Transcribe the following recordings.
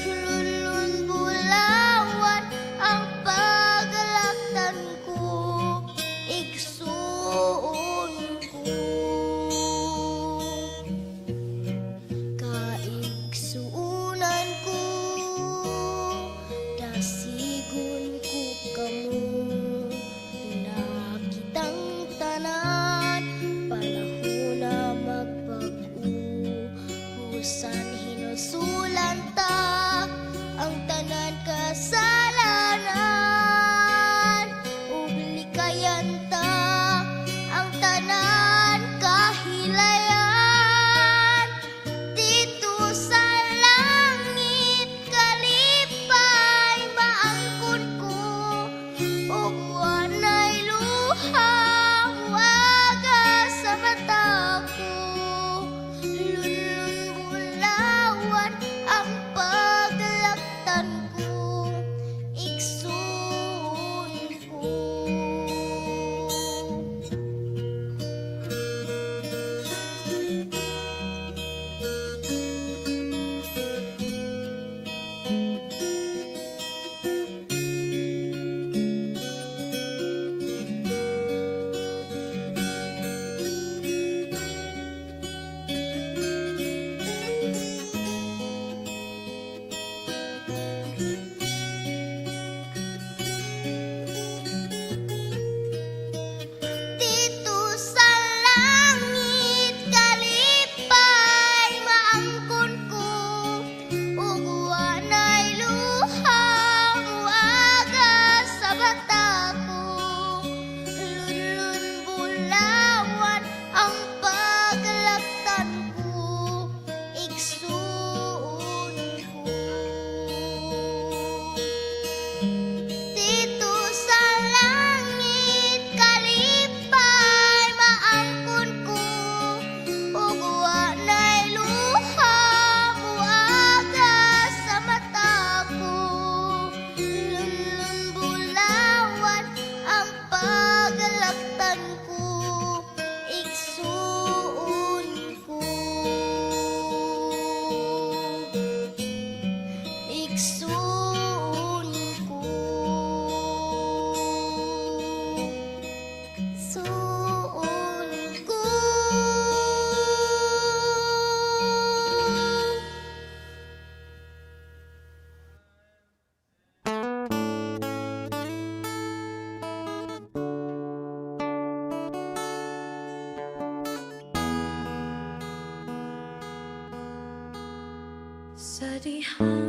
Lulun bulawan Igsoon ko, suon ko. Sa dihang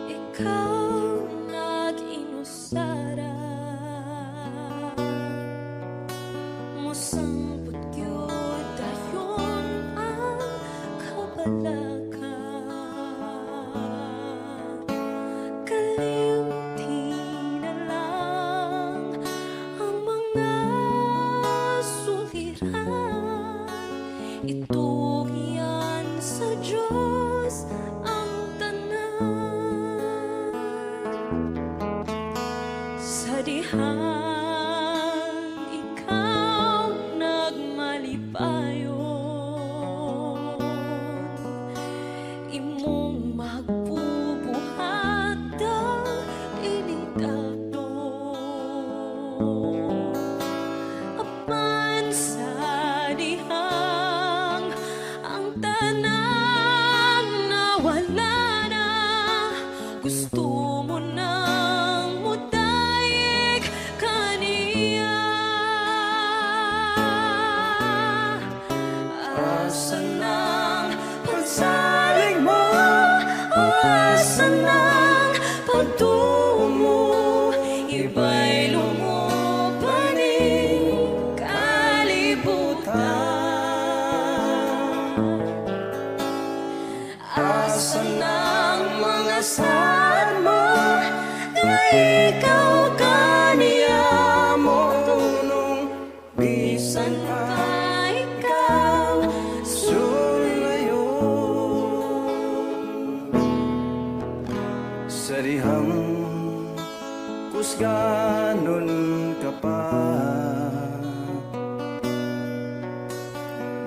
ikaw nag-inusara, musambot gyud dayon ang kabalaka. Kalimti na lang ang mga suliran, ito yan sa Diyos ang tanan. Sa dihang ikaw nagmalipayon, imong magbubuhat ang initagdon. Apan sa dihang ang tanan nawala na, gusto mo nang mudayeg kaniya. Asa nang pagsalig mo, o asa nang pagtumo, iba'y lumupaning kalibutan. Asa nang mga saan mo, na ikaw kaniya mo tunong, bisan pa ikaw sulayo. Sa dihang kusganon ka pa,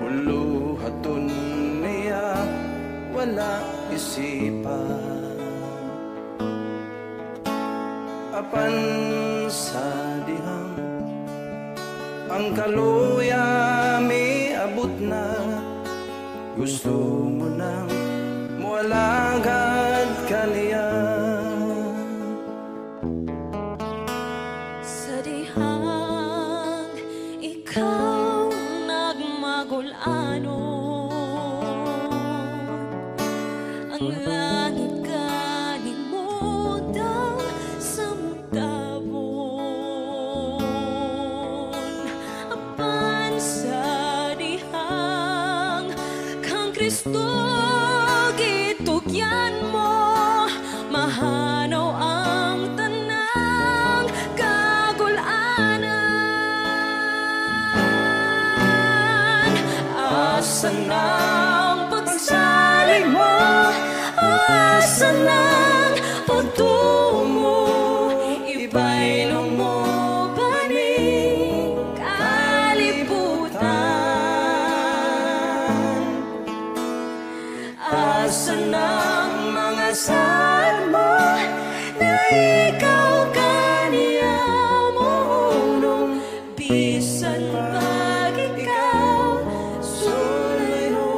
buluhaton niya wala isipan. Apan sa dihang ang kaluya may abot na, gusto mo nang mualagad kaniya. Sa dihang ikaw nagmagulanon, ang langit kanimutang sa mutabon. Apan sa dihang kang Kristo gitugyan mo, mahanaw ang tanang kagulanan. Asa nang pagsalig mo, o asa nang pagtumo, iba'y lumupaning kalibutan. Asa nang mga saan mo, na ikaw kaniya mo unong, bisan pag ikaw sulayo.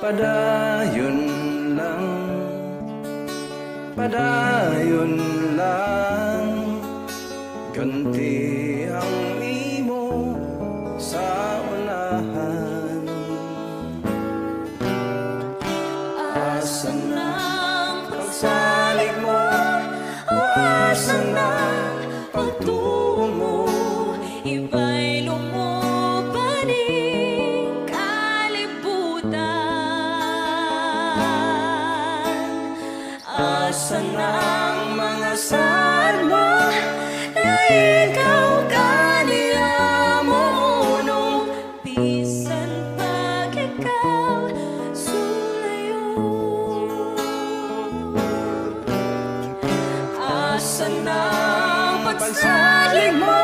Padayon lang, padayon lang, ganti ang imo sa unahan. Asa nang pagsalig mo, o asa nang pagtumo, iba'y lumupaning kalibutan. Asan ang mga salmo na ikaw kaniyamo nung bisan pag ikaw sulayo? Asan ang pagsalig mo?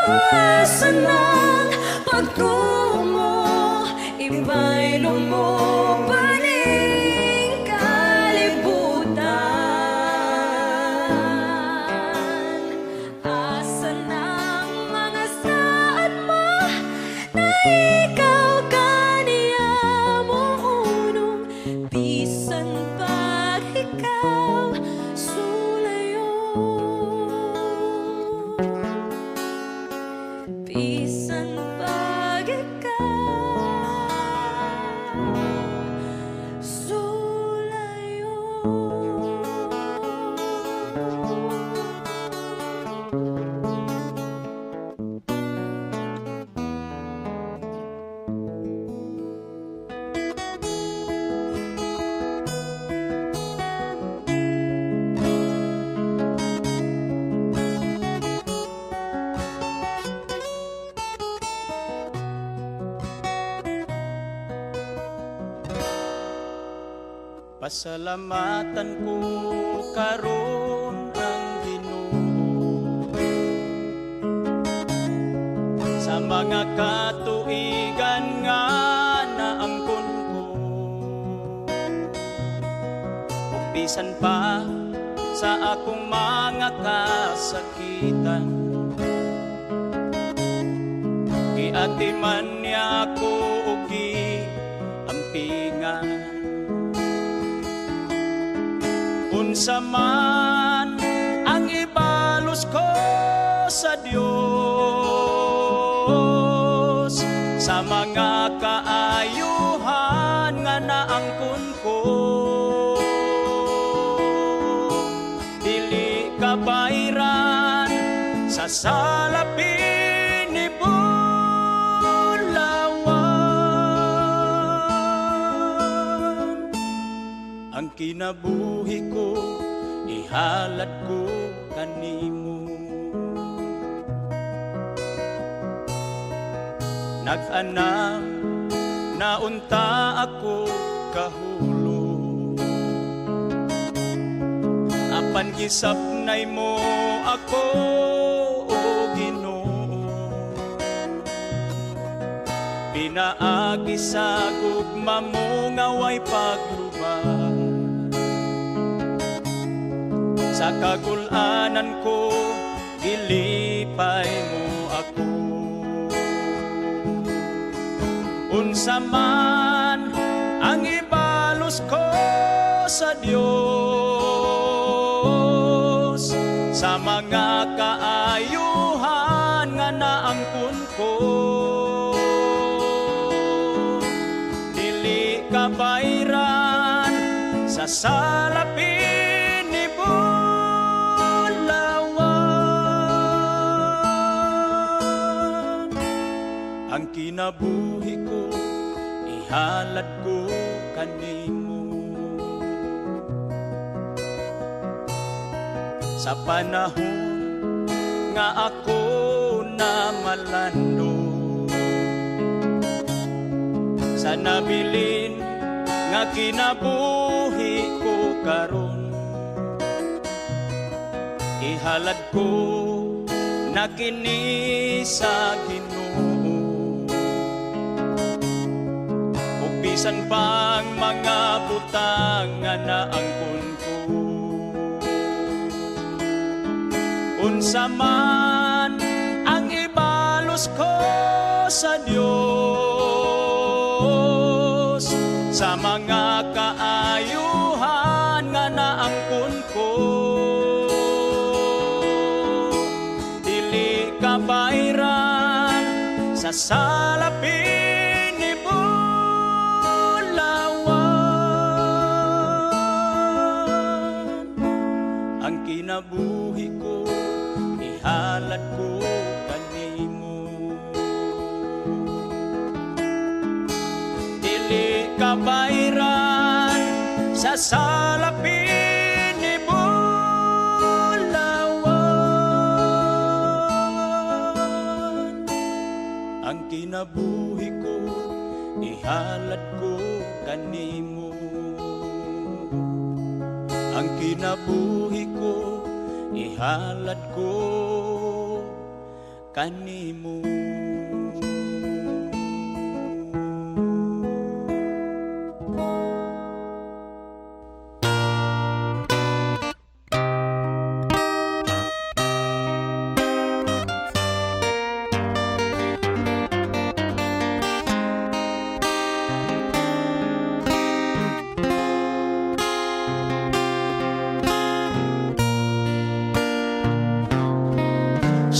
O asan ang pagtungo? Iba'y lumupaning kalibutan. Asan ang mga saad mo na ikaw kaniyamo nung bisan pag ikaw sulayo? Bisan pag ikaw sulayo. Pasalamatan ko karon ang Ginoo sa mga katuigan nga naangkon ko, ug bisan pa sa akong mga kasakitan, giatiman niya ako ug giampingan. Unsa man ang ibalos ko sa Dios, sa mga kaayuhan nga naangkon ko, dili kabayran sa salapin ni Bulawan. Ang kinabuhi ko ihalad ko kanimo, nag-anam naunta ako kahulo, apan gisapnay mo ako o Ginoo, pinaagi sa gugma mo nga way paglubag. Sa kagulanan ko, gilipay mo ako. Unsa man ang ibalos ko sa Dios, sa mga kaayuhan nga naangkon ko, dili kabayran sa salapin ang kinabuhi ko ihalad ko kanimo. Sa panahon nga ako na malando, sa nabilin nga kinabuhi ko karon, ihalad ko na kini sa Ginoo. Bisan pang mga butang nga naangkon ko, unsa man ang ibalos ko sa Dios, sa mga kaayuhan nga naangkon ko, dili kabayran sa salapin ang kinabuhi ko ihalad ko kanimo. Dili kabayran sa salapin ni kinabuhi ko ihalad ko kanimo. Ang kinabuhi ko ihalad ko kanimo.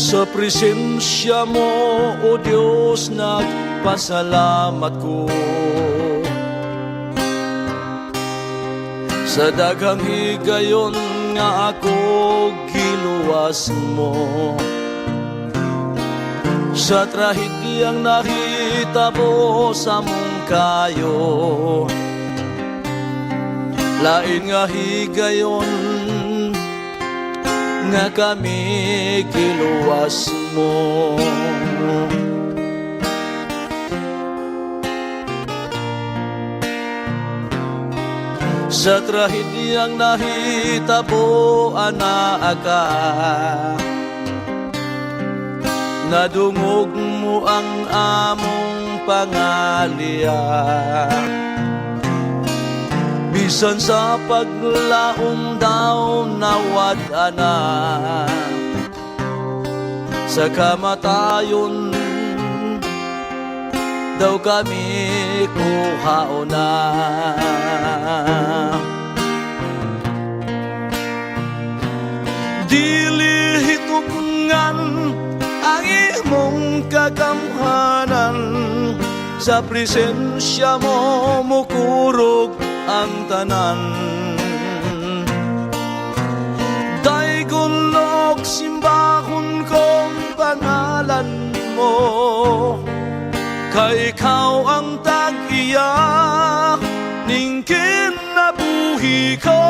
Sa presensya mo, O Diyos, nagpasalamat ko. Sa daghang higayon nga ako giluwas mo. Sa trahedyang nahitabo sa mong kayo, lain nga higayon nga kami giluwas mo. Sa trahedyang nahitabo anaaka, nadungog mo ang among pangalia. Bisan sa paglaom daw nawad-ana, sa kamatayon daw kami kuhaona. Dili hitugngan ang imong kagamhanan, sa presensya mo mukurog ang tanan. Daigulog simbahon kong pangalan mo, kay ikaw ang tag-iya ning kinabuhi ko.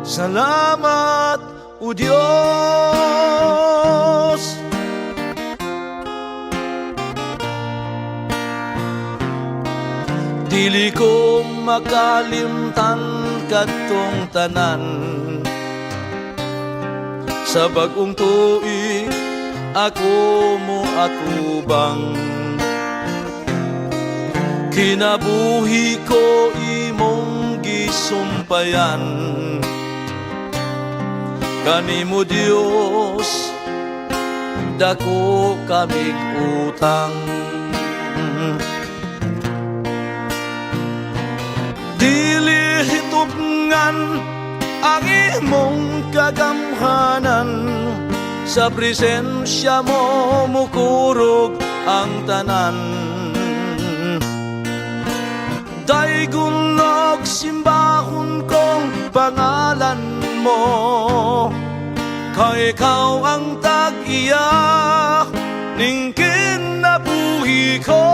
Salamat, O Diyos. Dili ko makalimtan katong tanan, sa bagong tuig ako mo atubang. Kinabuhi ko imong gisumpayan, kanimo Dios dako kamig utang. Dili hitubngan ang imong kagamhanan, sa presensya mo mukurog ang tanan. Daigulog simbahon kong pangalan mo, kay ikaw ang tag-iya ning kinabuhi ko.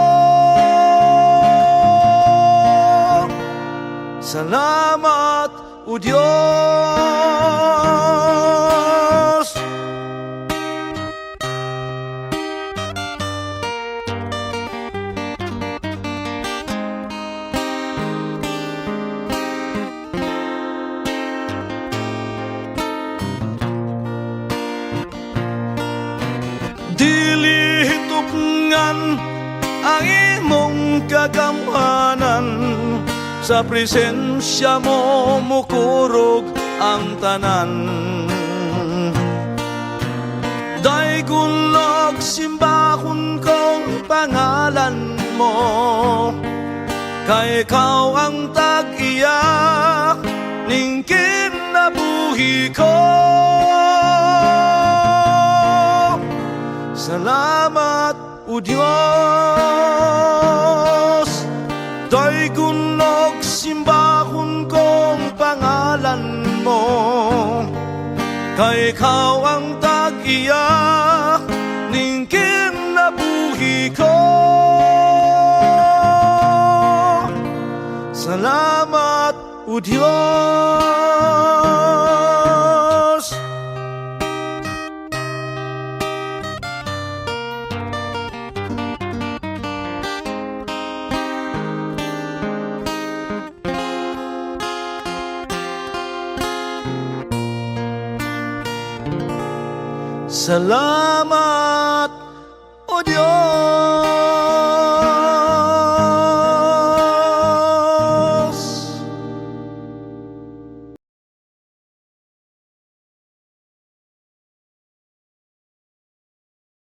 Salamat, O Diyos. Dili hitubngan ang imong kagamhanan, sa presensya mo mukurog ang tanan. Daigulog simbahon kong pangalan mo, kay ikaw ang tag-iya ning kinabuhi ko. Salamat, O Diyos. Daigulog simbahon kong pangalan mo, kay ikaw ang tag-iya ning kinabuhi ko. Salamat, O Diyos. Salamat, O Diyos.